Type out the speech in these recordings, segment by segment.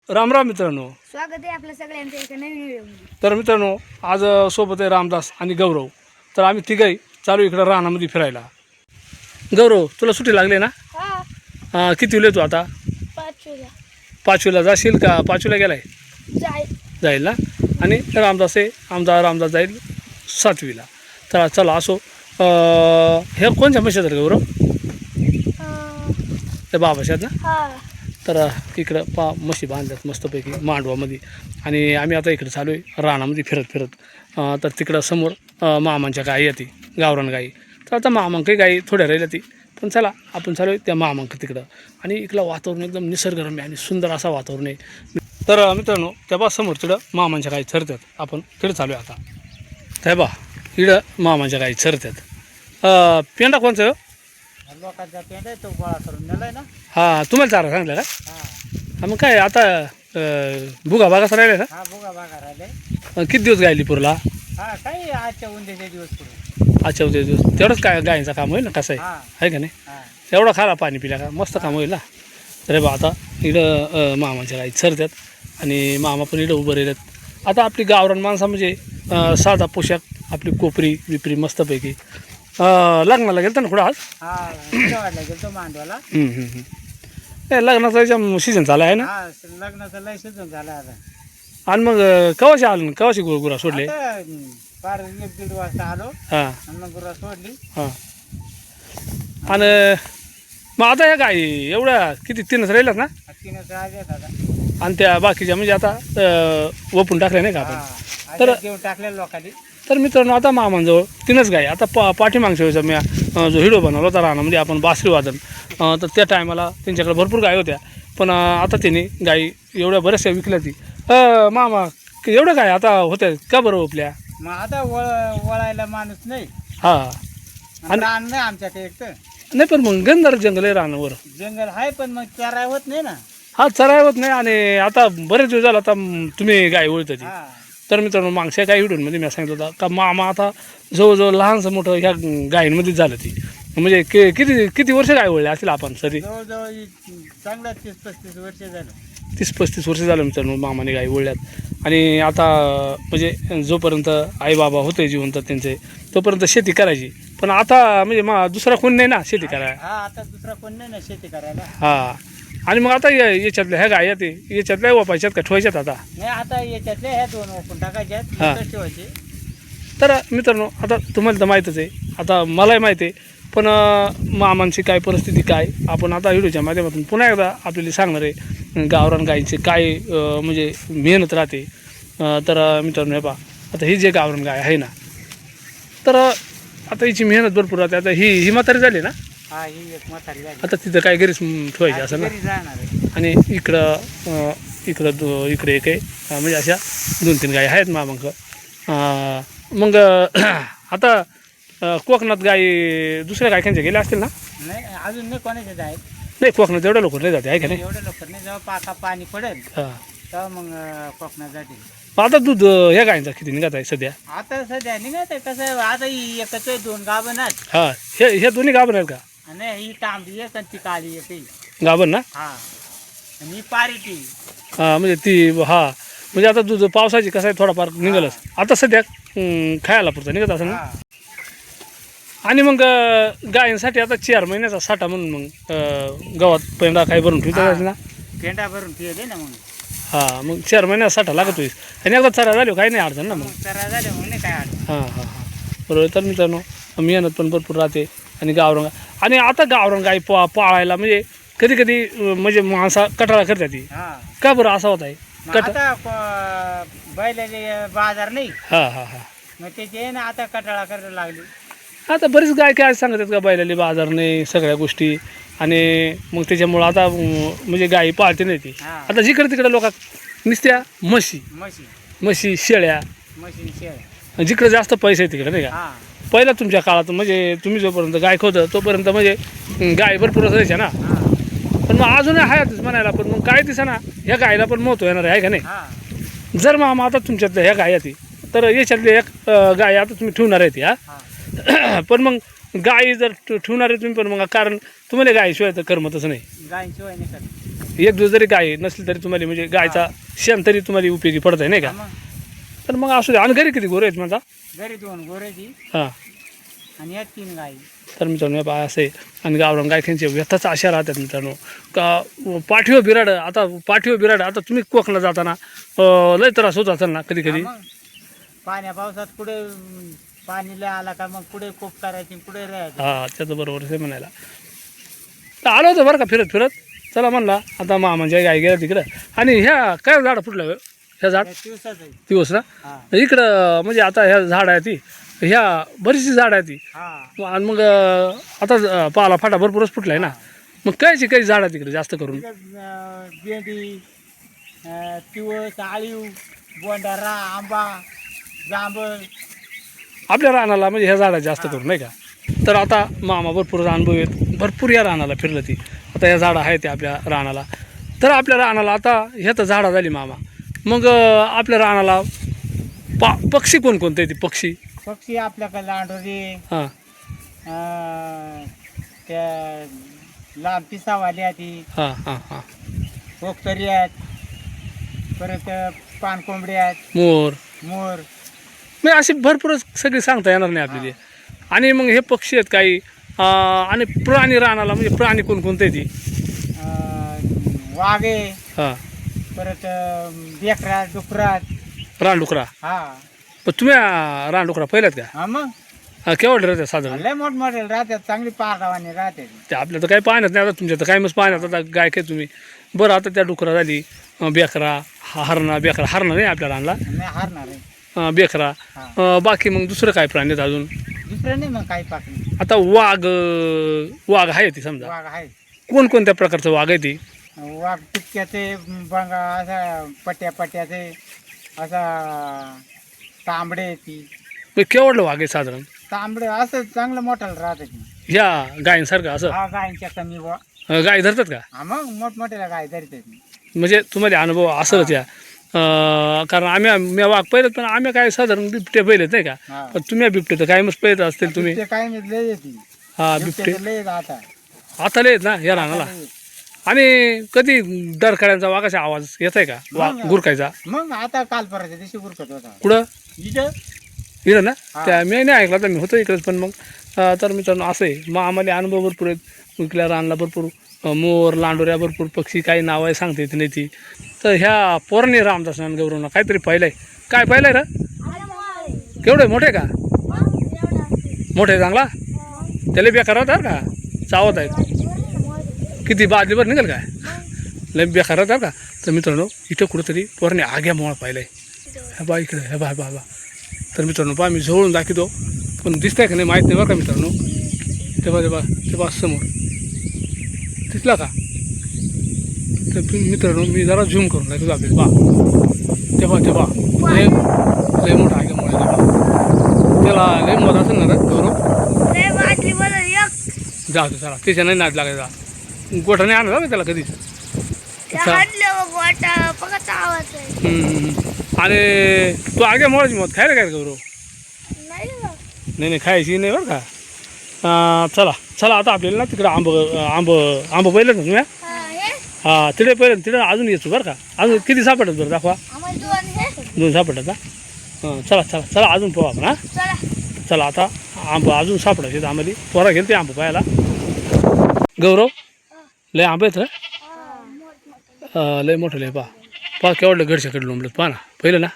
राम राम मित्रांनो. स्वागत आहे आपल्या सगळ्यांचं एका नवीन व्हिडिओमध्ये. तर मित्रांनो, आज सोबत आहे रामदास आणि गौरव. तर आम्ही तिघही चालू इकडं रानामध्ये फिरायला. गौरव, तुला सुट्टी लागली ना? किती वेळ तू आता? पाचवीला जाशील का? पाचवीला गेलाय? जाईल ना. आणि रामदास आहे, आमचा रामदास जाईल 7वीला. तर चला असो. हे कोणत्या म्हशी आहेत गौरव? ते बाबाशी आहेत ना. तर इकडं म्हशी बांधल्यात मस्तपैकी मांडवामध्ये. आणि आम्ही आता इकडं चालू आहे रानामध्ये फिरत. तर तिकडं समोर मामांच्या गाई येते, गावरान गाई. तर आता मामांक गाई थोड्या राहिल्या ती, पण चला आपण चालू आहे त्या मामांक तिकडं. आणि इकडलं वातावरण एकदम निसर्गरम्य आणि सुंदर असा वातावरण आहे. तर मित्रांनो, त्या बा समोर तिकडं मामांच्या गाई चरतात. आपण तिकडं चालू आहे आता. त्या बा इकडं मामांच्या गाई चरतात. पेंडा कोणचा आहे? लोकांचा पेंड आहे तो गोळा करून नेलाय ना. हां, तुम्हाला चारा सांगितलं का? हा मग काय आता भुगा बागाच राहिले ना. हा बुगा बागा राहिले. किती दिवस गायली पुरला? हा काही आजच्या उंदेचे दिवस पुढे. अच्छा, उद्या दिवस तेवढंच काय गायीचं काम होईल ना. कसं आहे, हा आहे का नाही? हा एवढं खाला पाणी पिल्या का मस्त काम होईल ना. अरे बा आता इकडं मामाच्या गाई चरतात आणि मामा पण इकडं उभं राहिलेत. आता आपली गावरान माणसं म्हणजे साधा पोशाख, आपली कोपरी विपरी मस्तपैकी. लग्नाला गेलं ना कुठं आज? हा वाढला गेलो मांडवाला. नाही, लग्नाचा याच्या सीझन चालू आहे ना. हा लग्नाचं लय शिजून झालं आता. आणि मग कवाशी आलं, कवाशी गुरा सोडले? आता पार 1-1.5 वाजता आलो हां आणि मग गुरा सोडली. हां. आणि मग आता ह्या गाई एवढ्या किती 3च राहिल्यात ना. 3च राहिलेत आता. आणि त्या बाकीच्या म्हणजे आता वपून टाकल्या नाही का आपण. हा तर- देऊन टाकले लोकांनी. तर मित्रांनो, आता मामांजवळ 3च गाई. आता पाठीमागच्या वेळेचा मी जो व्हिडिओ बनवला होता रानामध्ये आपण बासरी वादन, तर त्या टायमाला त्यांच्याकडे भरपूर गाई होत्या. पण आता त्यांनी गाई एवढ्या बऱ्याचशा विकल्या ती. मामा एवढ्या गाय आता होत्या का बरं आपल्या? मग आता वळायला माणूस नाही. हां. आणि रान नाही आमच्यात एक तर. नाही, पण मग गंधार जंगल आहे रानावर. जंगल आहे पण मग चराय होत नाही ना. हा, चराय होत नाही. आणि आता बरेच दिवस झाला आता तुम्ही गाय ओळखताची. हा तर मित्रांनो, मागच्या काही व्हिडिओमध्ये मी सांगितलं होतं का मामा आता जवळजवळ लहानसं मोठं ह्या गायींमध्येच झालं ती. म्हणजे किती वर्ष गाय ओळले असतील आपण सरी? जवळजवळ चांगला 30-35 वर्ष झालं. 30-35 वर्ष झालं मित्रांनो मामाने गाई ओळल्यात. आणि आता म्हणजे जोपर्यंत आईबाबा होते जिवंत त्यांचे, तोपर्यंत शेती करायची. पण आता म्हणजे दुसरा कोण नाही ना शेती करायला. हा आता दुसरा कोण नाही ना शेती करायला. हां. आणि मग आता याच्यातल्या ह्या गाय ते याच्यातल्या वापायच्यात का ठेवायच्यात आता? नाही आता याच्यातले ह्या 2 ओपून टाकायच्यात. हा. नंतर ठेवायचे. तर मित्रांनो, आता तुम्हाला तर माहीतच आहे, आता मलाही माहीत आहे. पण मामांची काय परिस्थिती काय आपण आता व्हिडिओच्या माध्यमातून पुन्हा एकदा आपल्याला सांगणार आहे. गावरान गायीचे काय म्हणजे मेहनत राहते. तर मित्रांनो, हे पहा आता ही जे गावरान गाय आहे ना, तर आता हिची मेहनत भरपूर राहते. आता ही म्हातारी झाली ना. हा ही एक म्हातारी झाली. आता तिथं काय घरीच ठेवायची असं ना. घरी जाणार आहे. आणि इकडे एक आहे. म्हणजे अशा 2-3 गायी आहेत मामांक. मग आता कोकणात गाई दुसऱ्या गायकांच्या गेल्या असतील ना. नाही अजून नाही कोणाचे जाईल. नाही, कोकणात एवढ्या लवकर नाही जाते, आहे का नाही? एवढं लवकर नाही. जेव्हा पाणी पडेल हां. तेव्हा मग कोकणात जातील. आता दूध ह्या गायींचा किती निघत आहे सध्या? आता सध्या निघत आहे. कसं आहे, आता ही एकच आहे, 2 गाभण आहेत. हां. हे दोन्ही गाभण आहेत का? आणि ही तांबडी एक आणि ती काळी एक आहे. गाभण ना. हा आणि ही पारीटी. हां, म्हणजे ती म्हणजे आता दूध पावसाची कसं आहे थोडाफार निघालच. आता सध्या खायला पुरतं निघत असं ना. हा आणि मग गायींसाठी आता 4 महिन्याचा साठा म्हणून मग गव्हात पेंडा काही भरून ठेवतात ना. पेंडा भरून ठेवले ना मग. हां, मग 4 महिन्याचा साठा लागतोय. आणि एकदा चरा झालो काही नाही अडचण ना मग. मग चरा झाले मग नाही काय अडचण. हां. बरोबर. तर मित्रांनो, मेहनत पण भरपूर राहते. आणि गावरान आणि आता गावरान गाई पाळायला म्हणजे कधी म्हणजे माणसा कटाळा करतात ती. हा का बरं असं होत आहे? मग आता बैलाले बाजार नाही. हां. मग त्याचे ना आता कटाळा करायला लागली. आता बरीच गाय काय सांगतात का बैलाली बाजार नाही सगळ्या गोष्टी. आणि मग त्याच्यामुळं आता म्हणजे गाई पाळते नाही ती. हा. आता जिकडे तिकडे लोक नुसत्या म्हशी शेळ्या, म्हशी शेळ्या. जिकडे जास्त पैसे आहे तिकडे नाही का. हा पहिला तुमच्या काळात म्हणजे तुम्ही जोपर्यंत गाय होतं तोपर्यंत म्हणजे गाय भरपूर असायच्या ना. हा पण मग अजूनही आहेतच म्हणायला. पण मग काय दिसा ना ह्या गायला पण महत्त्व येणार आहे का नाही. हा जर मामा आता तुमच्यातल्या ह्या गाय ती, तर याच्यातली एक गाय आता तुम्ही ठेवणार आहे ती. हा पण मग गाय जर ठेवणार आहे तुम्ही, पण मग कारण तुम्हाला गायशिवाय तर करमतच नाही. गायीशिवाय नाही करत. एक दिवस जरी गाय नसली तरी तुम्हाला म्हणजे गायचा शेण तरी तुम्हाला उपयोगी पडत आहे नाही का? मग तर मग असू दे. आणि घरी किती गोरे आहेत माझा? घरी 2 गोऱ्याची हां. आणि या 3 गाई. तर मित्रांनो हे पहा असं आहे. आणि गावरान गायकांचे व्यथाच अशा राहतात मित्रांनो का पाठीवर बिराड आता तुम्ही कोकणाला जाताना लय त्रास होत असेल ना कधी कधी? हा मग. पाण्या पावसात कुठे पाणी लय आला का मग कुठे कोप करायची कुठे राहायचं. हां त्याचं बरोबर आहे म्हणायला. तर आलो होतं बरं का फिरत चला म्हणला आता म्हणजे गाय गेल्या तिकडं. आणि ह्या काय झाड फुटलं ह्या झाड? दिवसाच आहे. दिवस ना हा इकडं म्हणजे आता ह्या झाड आहे ती ह्या बरीचशी झाड आहे ती. हा आणि मग आता पाला फाटा भरपूरच फुटला आहे ना. मग काही झाड आहे तिकडे जास्त करून? भेंडी तिवस आळीव बोंडारा आंबा जांभळ. आपल्या रानाला म्हणजे ह्या झाडा जास्त करून नाही का? तर आता मामा भरपूर अनुभव आहेत भरपूर या रानाला फिरलं ती. आता या झाडं आहेत ते आपल्या रानाला. तर आपल्या रानाला आता ह्या तर झाडं झाली मामा. मग आपल्या रानाला पक्षी कोणकोणते ते पक्षी? पक्षी आपल्याकडे लांडोरी हां त्या लांब पिसावाली आहे ती हां हां हां पोखतरी आहेत परत पानकोंबडी आहेत मोर मोर. मी अशी भरपूरच सगळी सांगता येणार नाही आपल्याला. आणि मग हे पक्षी आहेत काही आणि प्राणी रानाला म्हणजे प्राणी कोणकोणते ती? वाघे हां परत बेकरा डुकरात रानडुकरा. हा पण तुम्ही रानडुकरा पाहिल्यात का? हा मग केवढे राहतात साधारण? लय मोठमोठे राहतात चांगली पारगावाने राहते. ते आपल्या तर काही पाहण्यात नाही आता तुमच्या तर काय मग पाहण्यात आता गाय काय तुम्ही. बरं आता त्या डुकरा झाली बेकरा बेकरा हरणं नाही आपल्या रानला नाही हारणार आहे. बेकरा. हा. बाकी मग दुसरं काय प्राणी आहेत अजून? दुसरं नाही मग काही पाकली. आता वाघ आहे ती समजा. वाघ आहे कोणकोणत्या प्रकारचं वाघ आहे ती? वाघ टिक्क्याचे बंगा असा पट्ट्याचे असा तांबडे ती मग केवढलं वाघ आहे साधारण? तांबडे असं चांगलं मोठं राहतं ती. ह्या गायींसारखं असं? हा गायच्या कमी बुवा. गाय धरतात का? हा मग मोठमोठ्याला गाय धरते ती. म्हणजे तुम्हाला अनुभव असंच या कारण मी वाघ पहिलेत पण आम्ही काय साधारण बिबटे पहिलेत नाही का? हा. पण तुम्ही बिबटे तर काय मग पहिलेत असतील तुम्ही? बिबटे काय नाही लय येते. हा बिबटे बिबटे लय आता आता लय आहेत ना या रानाला. लय. आणि कधी डरकाळ्यांचा वाघाचा आवाज येत आहे का? मग. गुरकायचा? मग आता काल परत दिवशी गुरकत होता कुठं? इथं इकडं ना? हा. त्या मी नाही ऐकला तर मी होतो इकडेच. पण मग तर मित्रांनो असं आहे मग आम्हाला अनुभव भरपूर आहेत. इकडल्या रानला भरपूर मोर लांडोऱ्या भरपूर पक्षी काही नाव आहे सांगता येत नाही ती. तर ह्या पोरणे रामदास गौरवना काहीतरी पाहिलंय. काय पाहिलंय रा? केवढे मोठे का? मोठे चांगला त्याला बेकार होतात का? चावत आहेत किती बादलीभर निघेल काय? लय बेकार होतात का? तर मित्रांनो इथं कुठंतरी पोरणे आग्या मोळ पाहिलंय. हे बा इकडे हे बा बा. तर मित्रांनो पहा मी जवळून दाखवतो पण दिसतंय का नाही माहीत नाही बरं का मित्रांनो. ते बा समोर दिसला का? तर मित्रांनो मी जरा झूम करून दाखवतो आपल्याला. ते बा लय मोठा आहे का मुळे त्याला लय मोठा असेल ना गौरव. जाऊ दे चला त्याच्या नाही नाद लागायचा. गोठा नाही आणला का त्याला कधीच? आणि तू आगे मोळाची मत खायला काय गौरव? नाही खायची नाही बरं का. चला आता आपल्याला ना तिकडं आंब पहिलं ना तुम्ही? हां तिकडे पहिलं तिकडे अजून येतो बरं का. अजून किती सापडतात बरं दाखवा? 2 सापडतात का? चला अजून पाहू आपण. हां चला आता आंब अजून सापडायचे आम्हाला. पोरा गेल ते आंब पाहायला. गौरव लय आंब आहेत लय मोठं लय पहा केवढलं घरच्याकडे लोंबलं पहा ना पहिलं ना.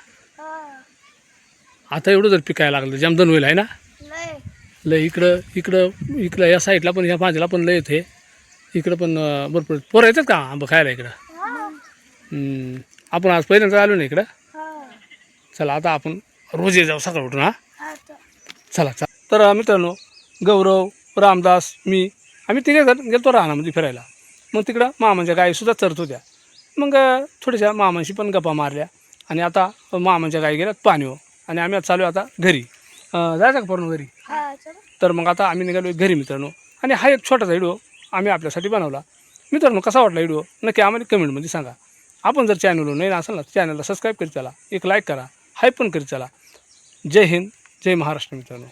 आता एवढं जर पिकायला लागलं जमदन होईल आहे ना. लय इकडं या साईडला पण ह्या भाजीला पण लय येते. इकडं पण भरपूर पोरं येतात का आंबं खायला इकडं? आपण आज पहिल्यांदा आलो ना इकडं. चला आता आपण रोज जाऊ सकाळ उठून. हां चला. तर मित्रांनो गौरव रामदास मी आम्ही तिघे जण गेलो रानामध्ये फिरायला. मग तिकडं मामांच्या गायीसुद्धा चरत होत्या. मग थोड्याशा मामांशी पण गप्पा मारल्या. आणि आता मामांच्या गायी गेल्यात पाणीवर. आणि आम्ही आता चालू आता घरी जायचं का पूर्ण घरी? तर मग आता आम्ही निघालो घरी मित्रांनो. आणि हा एक छोटासा व्हिडिओ आम्ही आपल्यासाठी बनवला. मित्रांनो कसा वाटला व्हिडिओ नक्की आम्हाला कमेंटमध्ये सांगा. आपण जर चॅनलवर नाही असेल ना चॅनलला सबस्क्राईब करीत चला. एक लाईक करा. हाय पण करीत चला. जय हिंद जय महाराष्ट्र मित्रांनो.